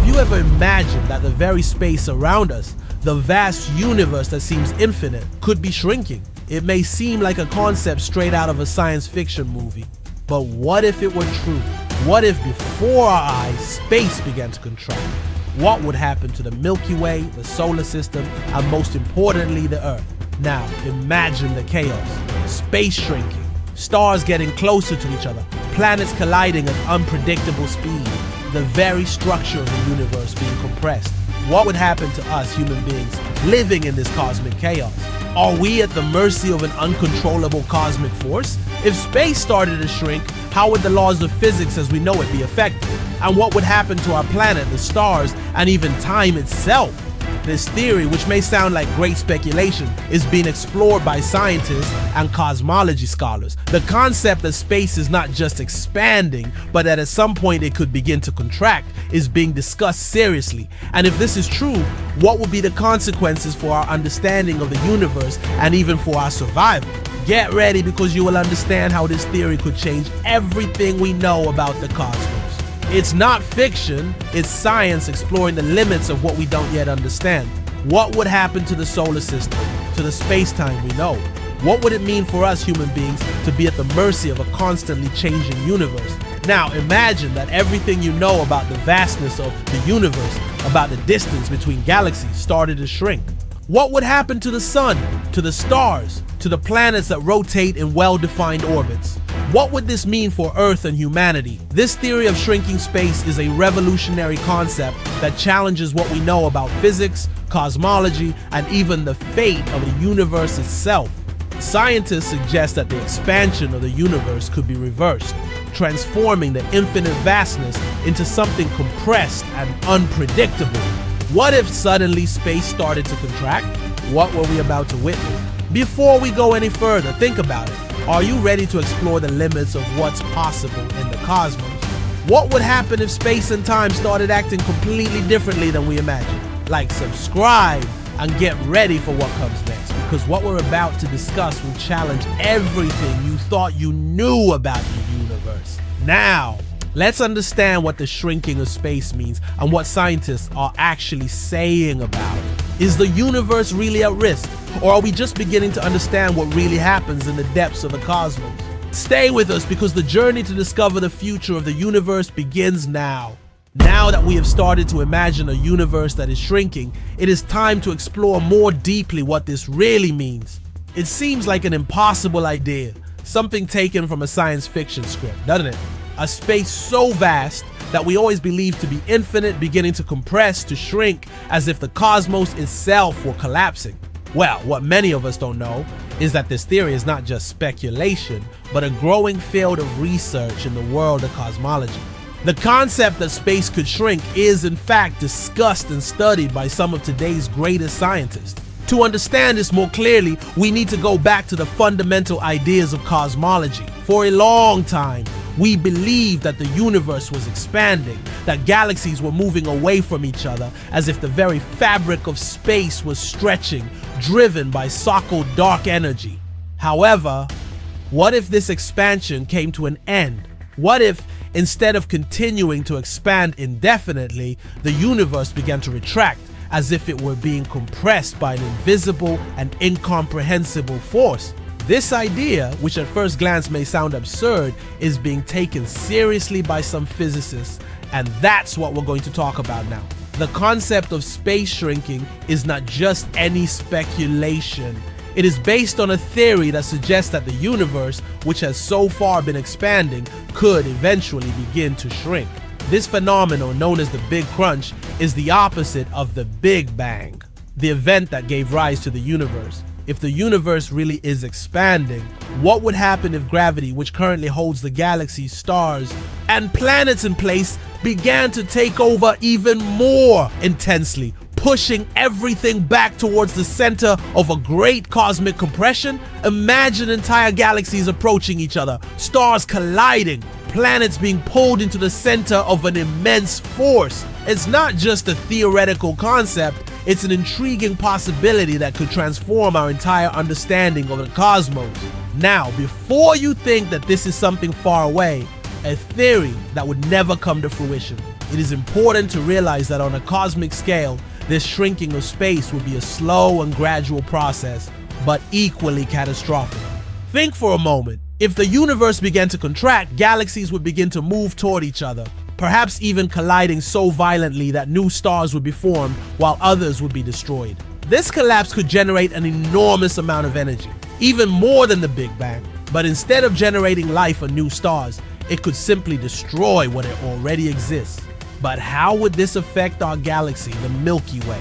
you ever imagined that the very space around us, the vast universe that seems infinite, could be shrinking? It may seem like a concept straight out of a science fiction movie, but what if it were true? What if before our eyes, space began to contract? What would happen to the Milky Way, the solar system, and most importantly, the Earth? Now, imagine the chaos. Space shrinking, stars getting closer to each other, planets colliding at unpredictable speed, the very structure of the universe being compressed. What would happen to us human beings living in this cosmic chaos? Are we at the mercy of an uncontrollable cosmic force? If space started to shrink, how would the laws of physics as we know it be affected? And what would happen to our planet, the stars, and even time itself? This theory, which may sound like great speculation, is being explored by scientists and cosmology scholars. The concept that space is not just expanding, but that at some point it could begin to contract, is being discussed seriously. And if this is true, what will be the consequences for our understanding of the universe and even for our survival? Get ready, because you will understand how this theory could change everything we know about the cosmos. It's not fiction, it's science exploring the limits of what we don't yet understand. What would happen to the solar system, to the space-time we know? What would it mean for us human beings to be at the mercy of a constantly changing universe? Now imagine that everything you know about the vastness of the universe, about the distance between galaxies, started to shrink. What would happen to the sun, to the stars, to the planets that rotate in well-defined orbits? What would this mean for Earth and humanity? This theory of shrinking space is a revolutionary concept that challenges what we know about physics, cosmology, and even the fate of the universe itself. Scientists suggest that the expansion of the universe could be reversed, transforming the infinite vastness into something compressed and unpredictable. What if suddenly space started to contract? What were we about to witness? Before we go any further, think about it. Are you ready to explore the limits of what's possible in the cosmos? What would happen if space and time started acting completely differently than we imagined? Like, subscribe and get ready for what comes next, because what we're about to discuss will challenge everything you thought you knew about the universe. Now, let's understand what the shrinking of space means and what scientists are actually saying about it. Is the universe really at risk? Or are we just beginning to understand what really happens in the depths of the cosmos? Stay with us, because the journey to discover the future of the universe begins now. Now that we have started to imagine a universe that is shrinking, it is time to explore more deeply what this really means. It seems like an impossible idea, something taken from a science fiction script, doesn't it? A space so vast that we always believed to be infinite beginning to compress, to shrink, as if the cosmos itself were collapsing. Well, what many of us don't know is that this theory is not just speculation, but a growing field of research in the world of cosmology. The concept that space could shrink is in fact discussed and studied by some of today's greatest scientists. To understand this more clearly, we need to go back to the fundamental ideas of cosmology. For a long time, we believed that the universe was expanding, that galaxies were moving away from each other, as if the very fabric of space was stretching, driven by so-called dark energy. However, what if this expansion came to an end? What if, instead of continuing to expand indefinitely, the universe began to retract, as if it were being compressed by an invisible and incomprehensible force? This idea, which at first glance may sound absurd, is being taken seriously by some physicists, and that's what we're going to talk about now. The concept of space shrinking is not just any speculation. It is based on a theory that suggests that the universe, which has so far been expanding, could eventually begin to shrink. This phenomenon, known as the Big Crunch, is the opposite of the Big Bang, the event that gave rise to the universe. If the universe really is expanding, what would happen if gravity, which currently holds the galaxies, stars, and planets in place, began to take over even more intensely, pushing everything back towards the center of a great cosmic compression? Imagine entire galaxies approaching each other, stars colliding, planets being pulled into the center of an immense force. It's not just a theoretical concept, it's an intriguing possibility that could transform our entire understanding of the cosmos. Now, before you think that this is something far away, a theory that would never come to fruition, it is important to realize that on a cosmic scale, this shrinking of space would be a slow and gradual process, but equally catastrophic. Think for a moment. If the universe began to contract, galaxies would begin to move toward each other, perhaps even colliding so violently that new stars would be formed while others would be destroyed. This collapse could generate an enormous amount of energy, even more than the Big Bang, but instead of generating life or new stars, it could simply destroy what already exists. But how would this affect our galaxy, the Milky Way?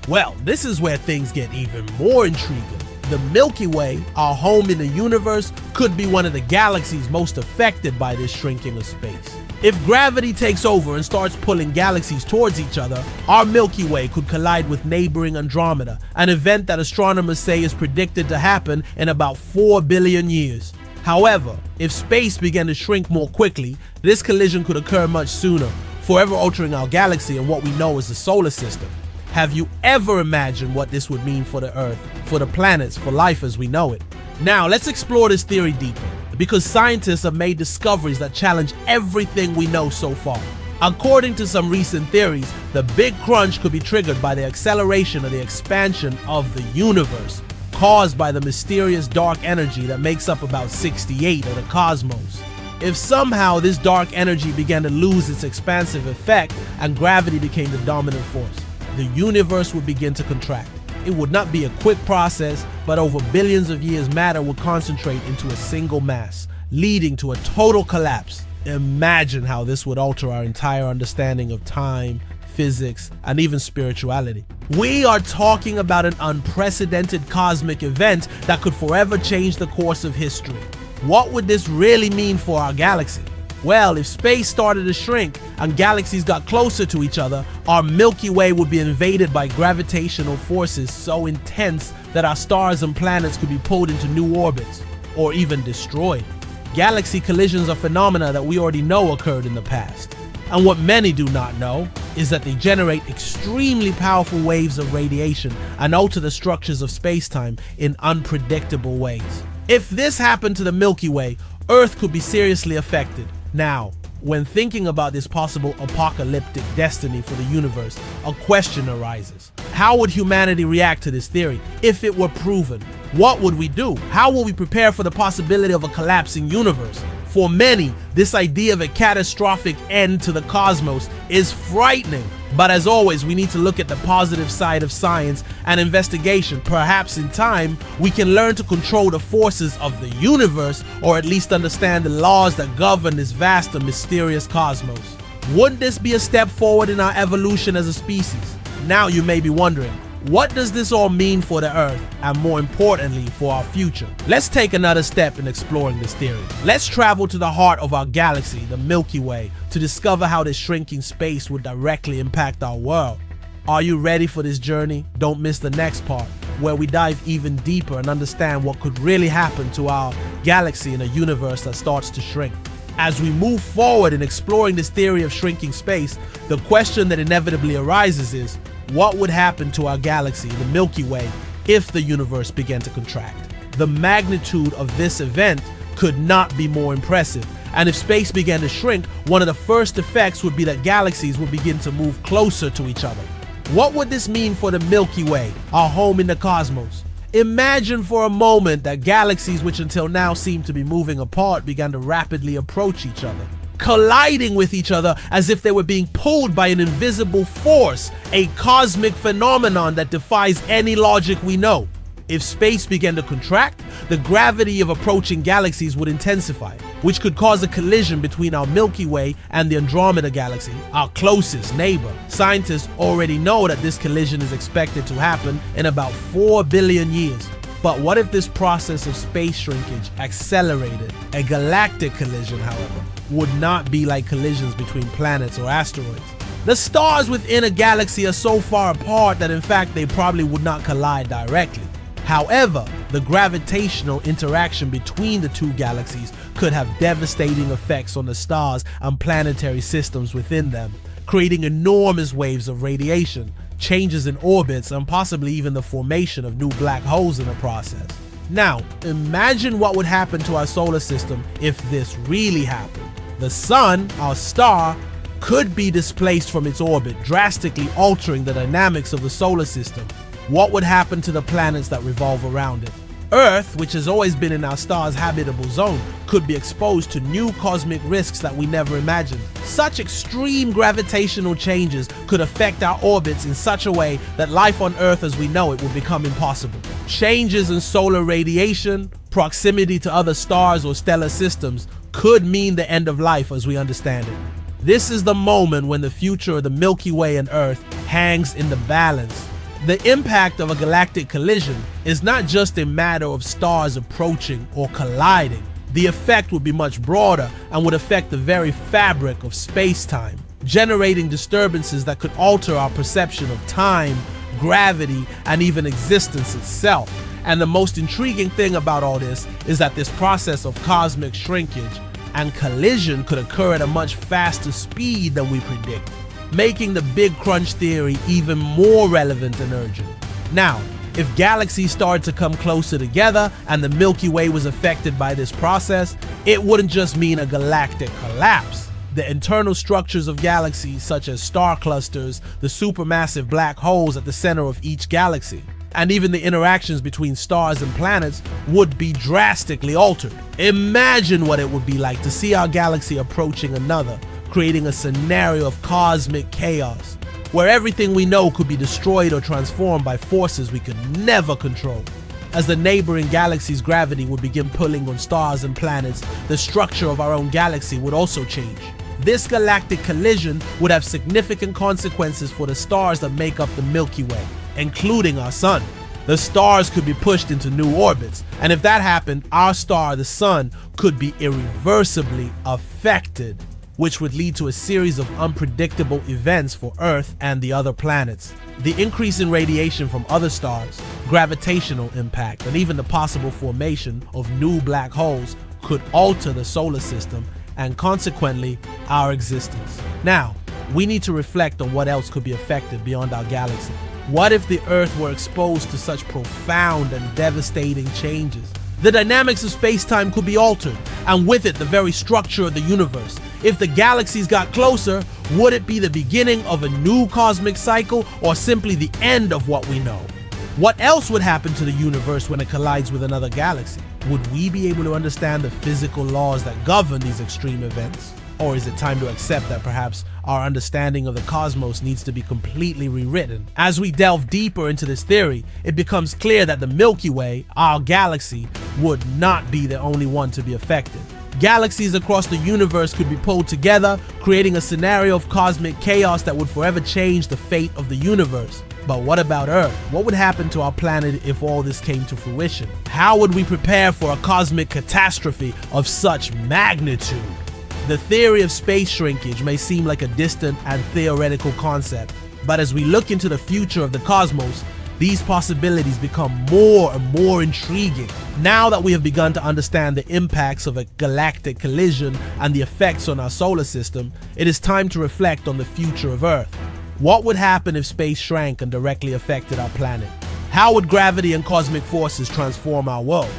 Well, this is where things get even more intriguing. The Milky Way, our home in the universe, could be one of the galaxies most affected by this shrinking of space. If gravity takes over and starts pulling galaxies towards each other, our Milky Way could collide with neighboring Andromeda, an event that astronomers say is predicted to happen in about 4 billion years. However, if space began to shrink more quickly, this collision could occur much sooner, forever altering our galaxy and what we know as the solar system. Have you ever imagined what this would mean for the Earth, for the planets, for life as we know it? Now, let's explore this theory deeper, because scientists have made discoveries that challenge everything we know so far. According to some recent theories, the Big Crunch could be triggered by the acceleration of the expansion of the universe, caused by the mysterious dark energy that makes up about 68 of the cosmos. If somehow this dark energy began to lose its expansive effect and gravity became the dominant force, the universe would begin to contract. It would not be a quick process, but over billions of years matter would concentrate into a single mass, leading to a total collapse. Imagine how this would alter our entire understanding of time, physics, and even spirituality. We are talking about an unprecedented cosmic event that could forever change the course of history. What would this really mean for our galaxy? Well, if space started to shrink and galaxies got closer to each other, our Milky Way would be invaded by gravitational forces so intense that our stars and planets could be pulled into new orbits, or even destroyed. Galaxy collisions are phenomena that we already know occurred in the past. And what many do not know is that they generate extremely powerful waves of radiation and alter the structures of space-time in unpredictable ways. If this happened to the Milky Way, Earth could be seriously affected. Now, when thinking about this possible apocalyptic destiny for the universe, a question arises. How would humanity react to this theory if it were proven? What would we do? How will we prepare for the possibility of a collapsing universe? For many, this idea of a catastrophic end to the cosmos is frightening. But as always, we need to look at the positive side of science and investigation. Perhaps in time, we can learn to control the forces of the universe, or at least understand the laws that govern this vast and mysterious cosmos. Wouldn't this be a step forward in our evolution as a species? Now you may be wondering, what does this all mean for the Earth, and more importantly, for our future? Let's take another step in exploring this theory. Let's travel to the heart of our galaxy, the Milky Way, to discover how this shrinking space would directly impact our world. Are you ready for this journey? Don't miss the next part, where we dive even deeper and understand what could really happen to our galaxy in a universe that starts to shrink. As we move forward in exploring this theory of shrinking space, the question that inevitably arises is, what would happen to our galaxy, the Milky Way, if the universe began to contract? The magnitude of this event could not be more impressive, and if space began to shrink, one of the first effects would be that galaxies would begin to move closer to each other. What would this mean for the Milky Way, our home in the cosmos? Imagine for a moment that galaxies which until now seemed to be moving apart began to rapidly approach each other, colliding with each other as if they were being pulled by an invisible force, a cosmic phenomenon that defies any logic we know. If space began to contract, the gravity of approaching galaxies would intensify, which could cause a collision between our Milky Way and the Andromeda galaxy, our closest neighbor. Scientists already know that this collision is expected to happen in about 4 billion years. But what if this process of space shrinkage accelerated? A galactic collision, however, would not be like collisions between planets or asteroids. The stars within a galaxy are so far apart that in fact they probably would not collide directly. However, the gravitational interaction between the two galaxies could have devastating effects on the stars and planetary systems within them, creating enormous waves of radiation, changes in orbits, and possibly even the formation of new black holes in the process. Now, imagine what would happen to our solar system if this really happened. The sun, our star, could be displaced from its orbit, drastically altering the dynamics of the solar system. What would happen to the planets that revolve around it? Earth, which has always been in our star's habitable zone, could be exposed to new cosmic risks that we never imagined. Such extreme gravitational changes could affect our orbits in such a way that life on Earth as we know it will become impossible. Changes in solar radiation, proximity to other stars or stellar systems could mean the end of life as we understand it. This is the moment when the future of the Milky Way and Earth hangs in the balance. The impact of a galactic collision is not just a matter of stars approaching or colliding. The effect would be much broader and would affect the very fabric of space-time, generating disturbances that could alter our perception of time, gravity, and even existence itself. And the most intriguing thing about all this is that this process of cosmic shrinkage and collision could occur at a much faster speed than we predict, making the Big Crunch theory even more relevant and urgent. Now, if galaxies started to come closer together and the Milky Way was affected by this process, it wouldn't just mean a galactic collapse. The internal structures of galaxies, such as star clusters, the supermassive black holes at the center of each galaxy, and even the interactions between stars and planets would be drastically altered. Imagine what it would be like to see our galaxy approaching another, creating a scenario of cosmic chaos, where everything we know could be destroyed or transformed by forces we could never control. As the neighboring galaxy's gravity would begin pulling on stars and planets, the structure of our own galaxy would also change. This galactic collision would have significant consequences for the stars that make up the Milky Way, including our sun. The stars could be pushed into new orbits, and if that happened, our star, the sun, could be irreversibly affected, which would lead to a series of unpredictable events for Earth and the other planets. The increase in radiation from other stars, gravitational impact, and even the possible formation of new black holes could alter the solar system and consequently our existence. Now, we need to reflect on what else could be affected beyond our galaxy. What if the Earth were exposed to such profound and devastating changes? The dynamics of space-time could be altered, and with it the very structure of the universe. If the galaxies got closer, would it be the beginning of a new cosmic cycle or simply the end of what we know? What else would happen to the universe when it collides with another galaxy? Would we be able to understand the physical laws that govern these extreme events? Or is it time to accept that perhaps our understanding of the cosmos needs to be completely rewritten? As we delve deeper into this theory, it becomes clear that the Milky Way, our galaxy, would not be the only one to be affected. Galaxies across the universe could be pulled together, creating a scenario of cosmic chaos that would forever change the fate of the universe. But what about Earth? What would happen to our planet if all this came to fruition? How would we prepare for a cosmic catastrophe of such magnitude? The theory of space shrinkage may seem like a distant and theoretical concept, but as we look into the future of the cosmos, these possibilities become more and more intriguing. Now that we have begun to understand the impacts of a galactic collision and the effects on our solar system, it is time to reflect on the future of Earth. What would happen if space shrank and directly affected our planet? How would gravity and cosmic forces transform our world?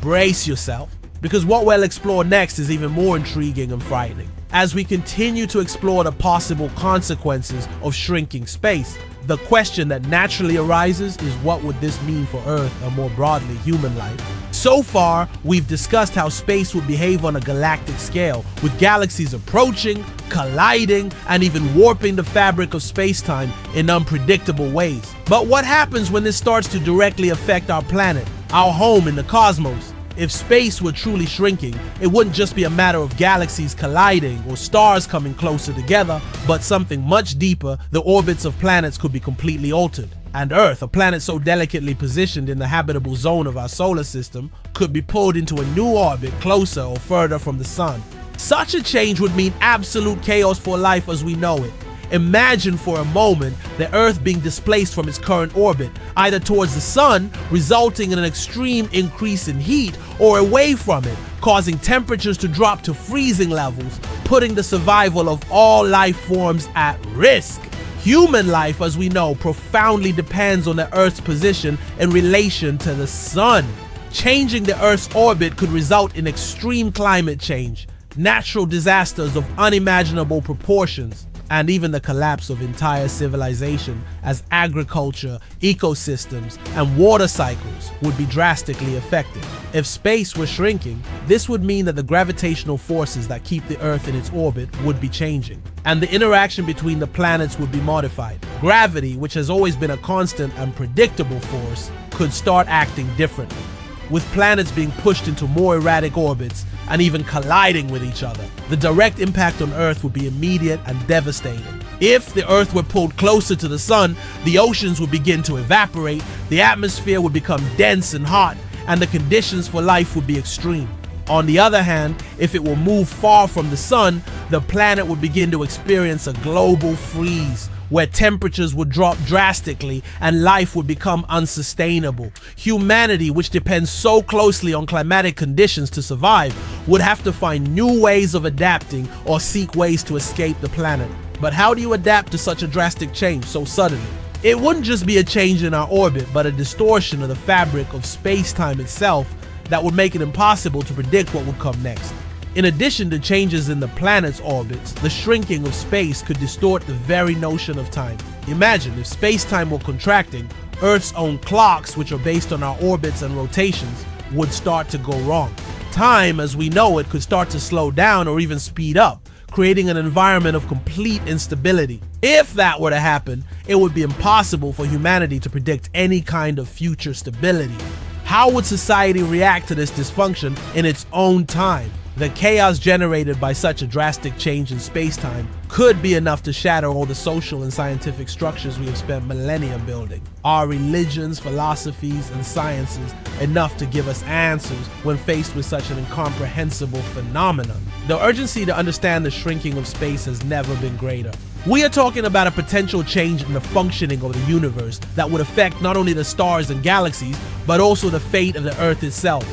Brace yourself, because what we'll explore next is even more intriguing and frightening. As we continue to explore the possible consequences of shrinking space, the question that naturally arises is, what would this mean for Earth and more broadly human life? So far, we've discussed how space would behave on a galactic scale, with galaxies approaching, colliding, and even warping the fabric of space-time in unpredictable ways. But what happens when this starts to directly affect our planet, our home in the cosmos? If space were truly shrinking, it wouldn't just be a matter of galaxies colliding or stars coming closer together, but something much deeper. The orbits of planets could be completely altered. And Earth, a planet so delicately positioned in the habitable zone of our solar system, could be pulled into a new orbit closer or further from the sun. Such a change would mean absolute chaos for life as we know it. Imagine for a moment the Earth being displaced from its current orbit, either towards the sun, resulting in an extreme increase in heat, or away from it, causing temperatures to drop to freezing levels, putting the survival of all life forms at risk. Human life, as we know, profoundly depends on the Earth's position in relation to the sun. Changing the Earth's orbit could result in extreme climate change, natural disasters of unimaginable proportions, and even the collapse of entire civilization as agriculture, ecosystems, and water cycles would be drastically affected. If space were shrinking, this would mean that the gravitational forces that keep the Earth in its orbit would be changing, and the interaction between the planets would be modified. Gravity, which has always been a constant and predictable force, could start acting differently, with planets being pushed into more erratic orbits and even colliding with each other. The direct impact on Earth would be immediate and devastating. If the Earth were pulled closer to the sun, the oceans would begin to evaporate, the atmosphere would become dense and hot, and the conditions for life would be extreme. On the other hand, if it were moved far from the sun, the planet would begin to experience a global freeze, where temperatures would drop drastically and life would become unsustainable. Humanity, which depends so closely on climatic conditions to survive, would have to find new ways of adapting or seek ways to escape the planet. But how do you adapt to such a drastic change so suddenly? It wouldn't just be a change in our orbit, but a distortion of the fabric of space-time itself that would make it impossible to predict what would come next. In addition to changes in the planet's orbits, the shrinking of space could distort the very notion of time. Imagine if space-time were contracting, Earth's own clocks, which are based on our orbits and rotations, would start to go wrong. Time, as we know it, could start to slow down or even speed up, creating an environment of complete instability. If that were to happen, it would be impossible for humanity to predict any kind of future stability. How would society react to this dysfunction in its own time? The chaos generated by such a drastic change in space-time could be enough to shatter all the social and scientific structures we have spent millennia building. Our religions, philosophies, and sciences enough to give us answers when faced with such an incomprehensible phenomenon. The urgency to understand the shrinking of space has never been greater. We are talking about a potential change in the functioning of the universe that would affect not only the stars and galaxies, but also the fate of the Earth itself.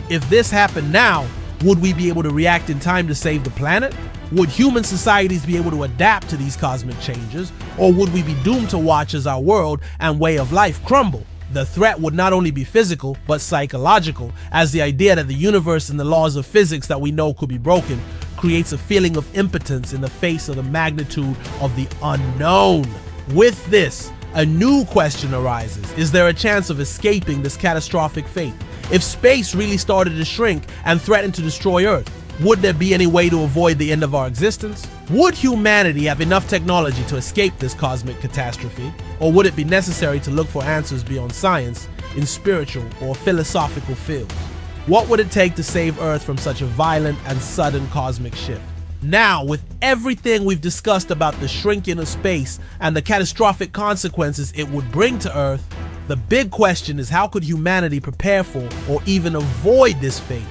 If this happened now, would we be able to react in time to save the planet? Would human societies be able to adapt to these cosmic changes? Or would we be doomed to watch as our world and way of life crumble? The threat would not only be physical, but psychological, as the idea that the universe and the laws of physics that we know could be broken creates a feeling of impotence in the face of the magnitude of the unknown. With this, a new question arises. Is there a chance of escaping this catastrophic fate? If space really started to shrink and threatened to destroy Earth, would there be any way to avoid the end of our existence? Would humanity have enough technology to escape this cosmic catastrophe? Or would it be necessary to look for answers beyond science in spiritual or philosophical fields? What would it take to save Earth from such a violent and sudden cosmic shift? Now, with everything we've discussed about the shrinking of space and the catastrophic consequences it would bring to Earth, the big question is, how could humanity prepare for or even avoid this fate?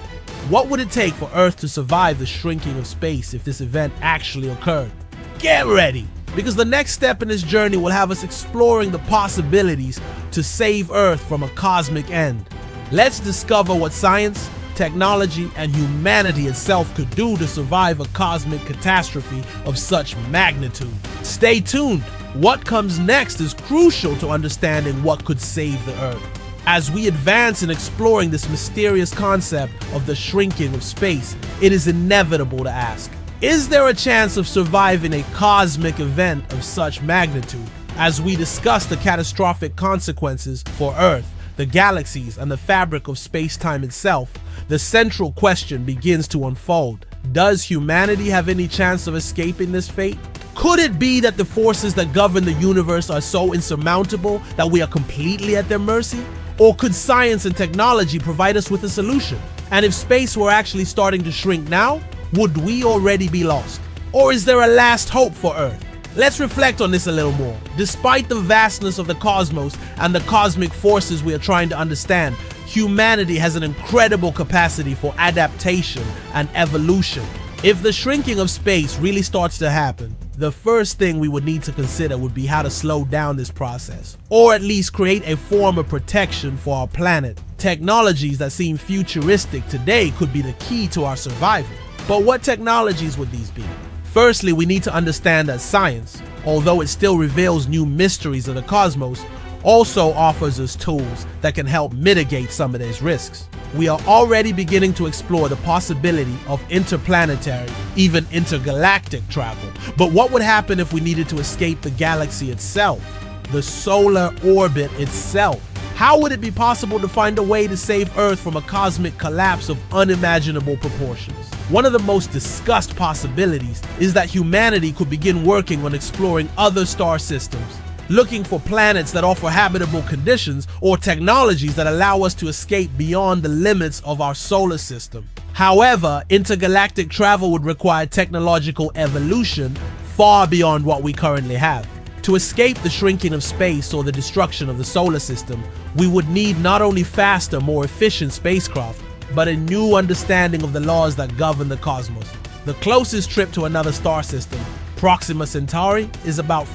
What would it take for Earth to survive the shrinking of space if this event actually occurred? Get ready, because the next step in this journey will have us exploring the possibilities to save Earth from a cosmic end. Let's discover what science, technology, and humanity itself could do to survive a cosmic catastrophe of such magnitude. Stay tuned. What comes next is crucial to understanding what could save the Earth. As we advance in exploring this mysterious concept of the shrinking of space, it is inevitable to ask, is there a chance of surviving a cosmic event of such magnitude? As we discuss the catastrophic consequences for Earth, the galaxies, and the fabric of space-time itself, the central question begins to unfold. Does humanity have any chance of escaping this fate? Could it be that the forces that govern the universe are so insurmountable that we are completely at their mercy? Or could science and technology provide us with a solution? And if space were actually starting to shrink now, would we already be lost? Or is there a last hope for Earth? Let's reflect on this a little more. Despite the vastness of the cosmos and the cosmic forces we are trying to understand, humanity has an incredible capacity for adaptation and evolution. If the shrinking of space really starts to happen, the first thing we would need to consider would be how to slow down this process, or at least create a form of protection for our planet. Technologies that seem futuristic today could be the key to our survival. But what technologies would these be? Firstly, we need to understand that science, although it still reveals new mysteries of the cosmos, also offers us tools that can help mitigate some of these risks. We are already beginning to explore the possibility of interplanetary, even intergalactic travel. But what would happen if we needed to escape the galaxy itself, the solar orbit itself? How would it be possible to find a way to save Earth from a cosmic collapse of unimaginable proportions? One of the most discussed possibilities is that humanity could begin working on exploring other star systems, looking for planets that offer habitable conditions or technologies that allow us to escape beyond the limits of our solar system. However, intergalactic travel would require technological evolution far beyond what we currently have. To escape the shrinking of space or the destruction of the solar system, we would need not only faster, more efficient spacecraft, but a new understanding of the laws that govern the cosmos. The closest trip to another star system, Proxima Centauri, is about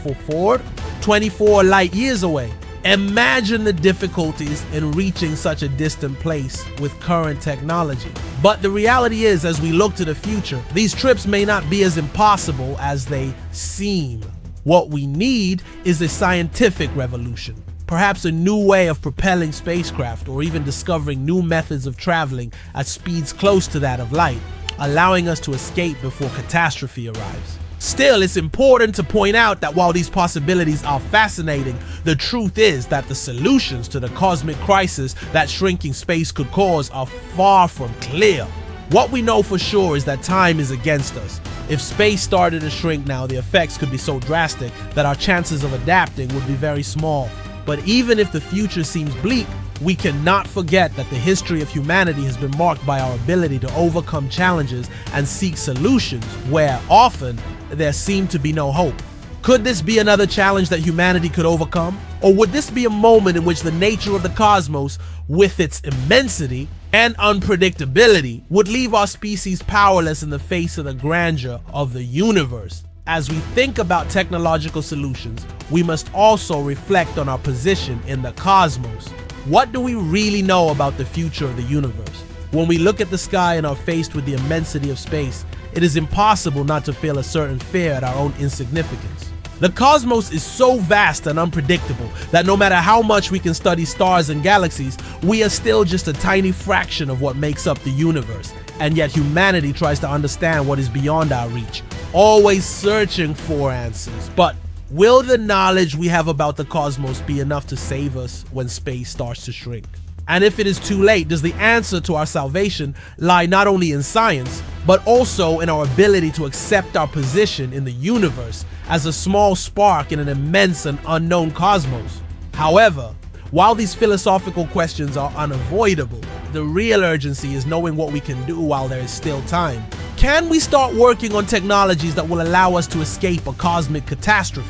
24 light years away. Imagine the difficulties in reaching such a distant place with current technology. But the reality is, as we look to the future, these trips may not be as impossible as they seem. What we need is a scientific revolution, perhaps a new way of propelling spacecraft, or even discovering new methods of traveling at speeds close to that of light, allowing us to escape before catastrophe arrives. Still, it's important to point out that while these possibilities are fascinating, the truth is that the solutions to the cosmic crisis that shrinking space could cause are far from clear. What we know for sure is that time is against us. If space started to shrink now, the effects could be so drastic that our chances of adapting would be very small. But even if the future seems bleak, we cannot forget that the history of humanity has been marked by our ability to overcome challenges and seek solutions where often there seemed to be no hope. Could this be another challenge that humanity could overcome? Or would this be a moment in which the nature of the cosmos, with its immensity and unpredictability, would leave our species powerless in the face of the grandeur of the universe? As we think about technological solutions, we must also reflect on our position in the cosmos. What do we really know about the future of the universe? When we look at the sky and are faced with the immensity of space, it is impossible not to feel a certain fear at our own insignificance. The cosmos is so vast and unpredictable that no matter how much we can study stars and galaxies, we are still just a tiny fraction of what makes up the universe. And yet humanity tries to understand what is beyond our reach, always searching for answers. But will the knowledge we have about the cosmos be enough to save us when space starts to shrink? And if it is too late, does the answer to our salvation lie not only in science, but also in our ability to accept our position in the universe as a small spark in an immense and unknown cosmos? However, while these philosophical questions are unavoidable, the real urgency is knowing what we can do while there is still time. Can we start working on technologies that will allow us to escape a cosmic catastrophe?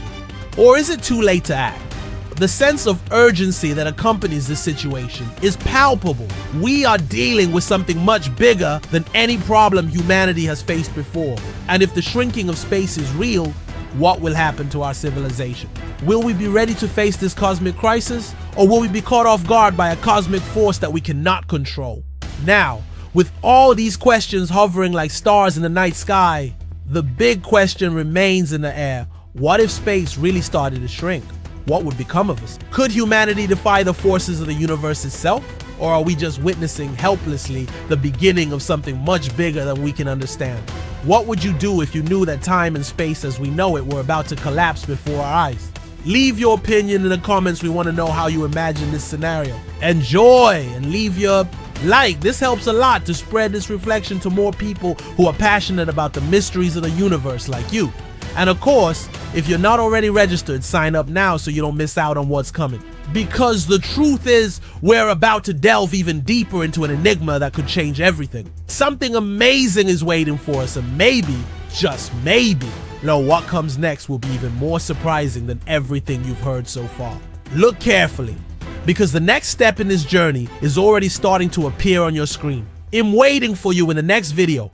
Or is it too late to act? The sense of urgency that accompanies this situation is palpable. We are dealing with something much bigger than any problem humanity has faced before. And if the shrinking of space is real, what will happen to our civilization? Will we be ready to face this cosmic crisis? Or will we be caught off guard by a cosmic force that we cannot control? Now, with all these questions hovering like stars in the night sky, the big question remains in the air. What if space really started to shrink? What would become of us? Could humanity defy the forces of the universe itself? Or are we just witnessing helplessly the beginning of something much bigger than we can understand? What would you do if you knew that time and space as we know it were about to collapse before our eyes? Leave your opinion in the comments. We want to know how you imagine this scenario. Enjoy and leave your like. This helps a lot to spread this reflection to more people who are passionate about the mysteries of the universe like you. And of course, if you're not already registered, sign up now so you don't miss out on what's coming. Because the truth is, we're about to delve even deeper into an enigma that could change everything. Something amazing is waiting for us, and maybe, just maybe, what comes next will be even more surprising than everything you've heard so far. Look carefully, because the next step in this journey is already starting to appear on your screen. I'm waiting for you in the next video.